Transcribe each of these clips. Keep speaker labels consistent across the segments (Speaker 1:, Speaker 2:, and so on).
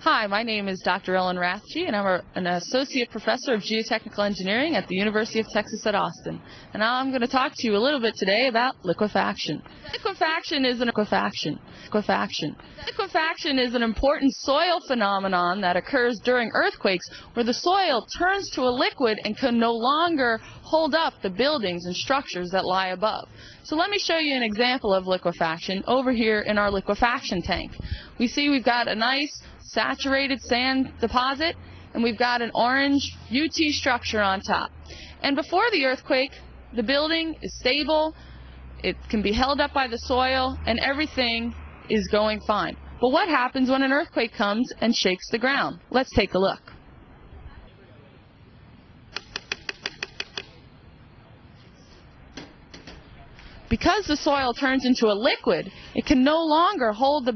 Speaker 1: Hi, my name is Dr. Ellen Rathje, and I'm an Associate Professor of Geotechnical Engineering at the University of Texas at Austin. And I'm going to talk to you a little bit today about liquefaction. Liquefaction is an important soil phenomenon that occurs during earthquakes where the soil turns to a liquid and can no longer hold up the buildings and structures that lie above. So let me show you an example of liquefaction over here in our liquefaction tank. We see we've got a nice saturated sand deposit, and we've got an orange UT structure on top. And before the earthquake, the building is stable, it can be held up by the soil, and everything is going fine. But what happens when an earthquake comes and shakes the ground? Let's take a look. Because the soil turns into a liquid, it can no longer hold the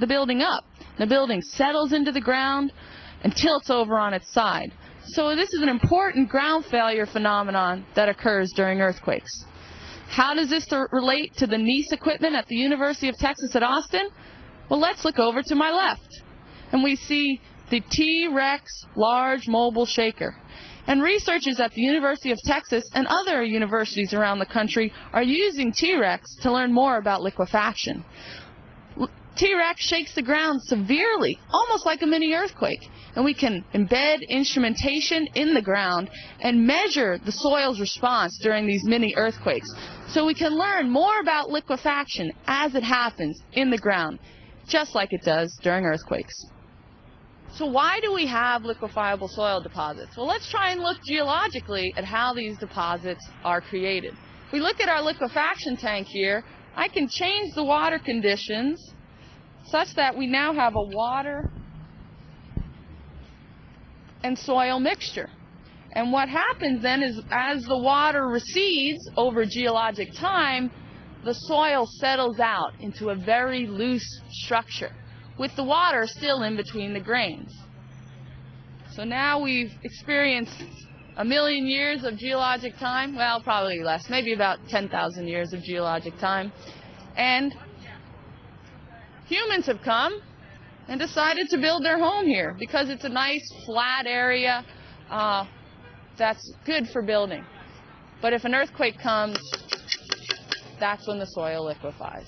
Speaker 1: building up. The building settles into the ground and tilts over on its side. So this is an important ground failure phenomenon that occurs during earthquakes. How does this relate to the NEAS equipment at the University of Texas at Austin? Well, let's look over to my left. And we see the T-Rex large mobile shaker. And researchers at the University of Texas and other universities around the country are using T-Rex to learn more about liquefaction. T-Rex shakes the ground severely, almost like a mini earthquake, and we can embed instrumentation in the ground and measure the soil's response during these mini earthquakes, so we can learn more about liquefaction as it happens in the ground, just like it does during earthquakes. So why do we have liquefiable soil deposits? Well, let's try and look geologically at how these deposits are created. If we look at our liquefaction tank here, I can change the water conditions such that we now have a water and soil mixture. And what happens then is, as the water recedes over geologic time, the soil settles out into a very loose structure, with the water still in between the grains. So now we've experienced 1 million years of geologic time, well, probably less, maybe about 10,000 years of geologic time, and humans have come and decided to build their home here because it's a nice flat area that's good for building. But if an earthquake comes, that's when the soil liquefies.